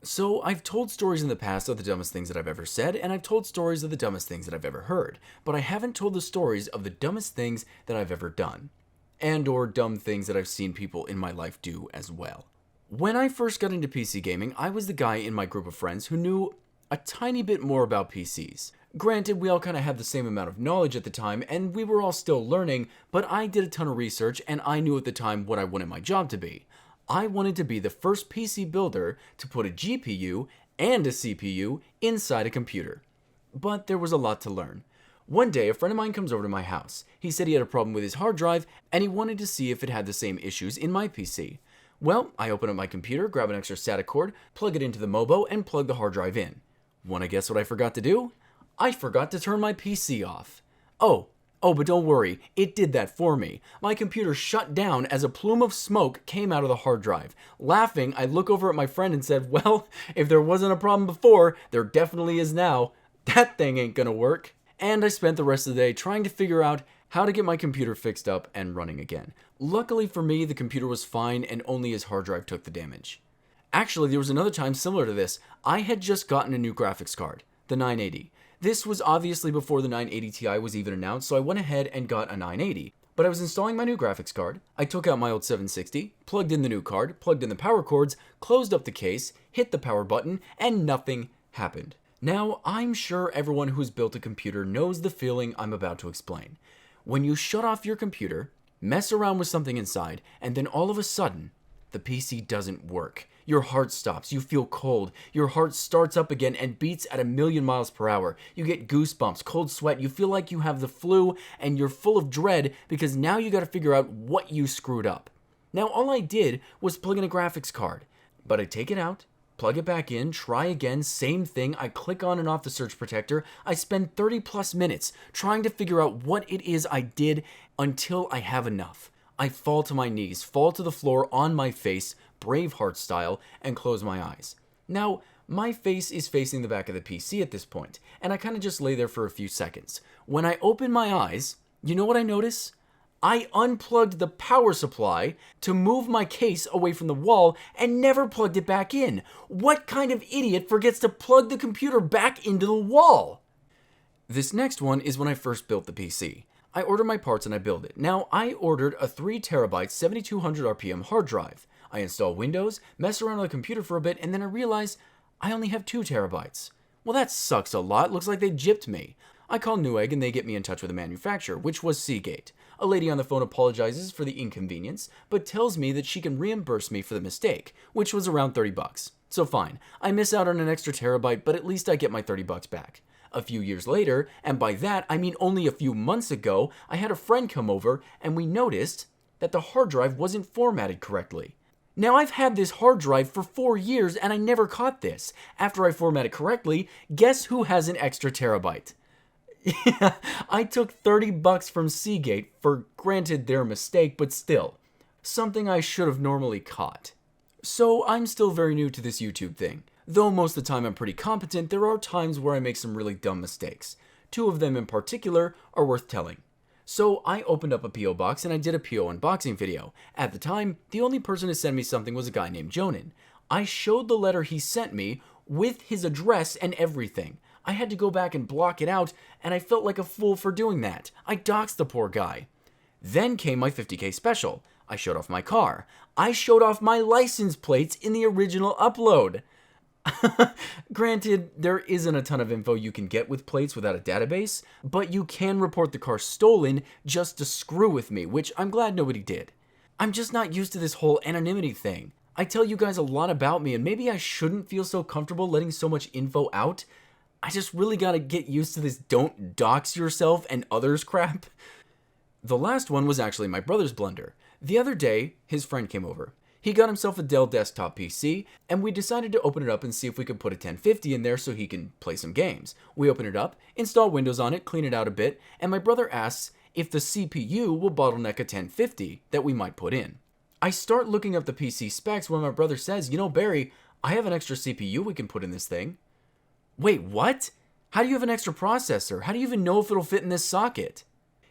So, I've told stories in the past of the dumbest things that I've ever said, and I've told stories of the dumbest things that I've ever heard, but I haven't told the stories of the dumbest things that I've ever done, and or dumb things that I've seen people in my life do as well. When I first got into PC gaming, I was the guy in my group of friends who knew a tiny bit more about PCs. Granted, we all kind of had the same amount of knowledge at the time, and we were all still learning, but I did a ton of research, and I knew at the time what I wanted my job to be. I wanted to be the first PC builder to put a GPU and a CPU inside a computer. But there was a lot to learn. One day, a friend of mine comes over to my house. He said he had a problem with his hard drive, and he wanted to see if it had the same issues in my PC. Well, I open up my computer, grab an extra SATA cord, plug it into the Mobo, and plug the hard drive in. Wanna guess what I forgot to do? I forgot to turn my PC off. Oh, but don't worry, it did that for me. My computer shut down as a plume of smoke came out of the hard drive. Laughing, I look over at my friend and said, well, if there wasn't a problem before, there definitely is now. That thing ain't gonna work. And I spent the rest of the day trying to figure out how to get my computer fixed up and running again. Luckily for me, the computer was fine and only his hard drive took the damage. Actually, there was another time similar to this. I had just gotten a new graphics card, the 980. This was obviously before the 980 Ti was even announced, so I went ahead and got a 980. But I was installing my new graphics card, I took out my old 760, plugged in the new card, plugged in the power cords, closed up the case, hit the power button, and nothing happened. Now, I'm sure everyone who's built a computer knows the feeling I'm about to explain. When you shut off your computer, mess around with something inside, and then all of a sudden, the PC doesn't work. Your heart stops, you feel cold, your heart starts up again and beats at 1,000,000 miles per hour. You get goosebumps, cold sweat, you feel like you have the flu, and you're full of dread because now you gotta figure out what you screwed up. Now, all I did was plug in a graphics card, but I take it out, plug it back in, try again, same thing, I click on and off the surge protector, I spend 30 plus minutes trying to figure out what it is I did until I have enough. I fall to my knees, fall to the floor on my face, Braveheart style, and close my eyes. Now, my face is facing the back of the PC at this point, and I kind of just lay there for a few seconds. When I open my eyes, you know what I notice? I unplugged the power supply to move my case away from the wall and never plugged it back in. What kind of idiot forgets to plug the computer back into the wall? This next one is when I first built the PC. I order my parts and I build it. Now, I ordered a 3TB 7200 RPM hard drive. I install Windows, mess around on the computer for a bit, and then I realize I only have 2 terabytes. Well, that sucks a lot. Looks like they gypped me. I call Newegg and they get me in touch with the manufacturer, which was Seagate. A lady on the phone apologizes for the inconvenience, but tells me that she can reimburse me for the mistake, which was around 30 bucks. So fine, I miss out on an extra terabyte, but at least I get my 30 bucks back. A few years later, and by that I mean only a few months ago, I had a friend come over and we noticed that the hard drive wasn't formatted correctly. Now, I've had this hard drive for 4 years and I never caught this. After I format it correctly, guess who has an extra terabyte? Yeah, I took 30 bucks from Seagate for, granted, their mistake, but still, something I should have normally caught. So I'm still very new to this YouTube thing. Though most of the time I'm pretty competent, there are times where I make some really dumb mistakes. 2 of them in particular are worth telling. So I opened up a P.O. box and I did a P.O. unboxing video. At the time, the only person to send me something was a guy named Jonan. I showed the letter he sent me with his address and everything. I had to go back and block it out, and I felt like a fool for doing that. I doxed the poor guy. Then came my 50K special. I showed off my car. I showed off my license plates in the original upload. Granted, there isn't a ton of info you can get with plates without a database, but you can report the car stolen just to screw with me, which I'm glad nobody did. I'm just not used to this whole anonymity thing. I tell you guys a lot about me, and maybe I shouldn't feel so comfortable letting so much info out. I just really gotta get used to this don't dox yourself and others crap. The last one was actually my brother's blunder. The other day, his friend came over. He got himself a Dell desktop PC, and we decided to open it up and see if we could put a 1050 in there so he can play some games. We open it up, install Windows on it, clean it out a bit, and my brother asks if the CPU will bottleneck a 1050 that we might put in. I start looking up the PC specs when my brother says, you know, Barry, I have an extra CPU we can put in this thing. Wait, what? How do you have an extra processor? How do you even know if it'll fit in this socket?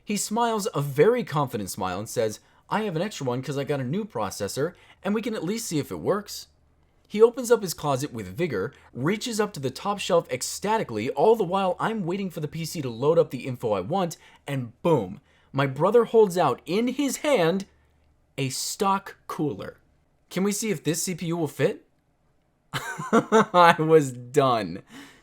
He smiles a very confident smile and says, I have an extra one because I got a new processor, and we can at least see if it works. He opens up his closet with vigor, reaches up to the top shelf ecstatically, all the while I'm waiting for the PC to load up the info I want, and boom, my brother holds out in his hand a stock cooler. Can we see if this CPU will fit? I was done.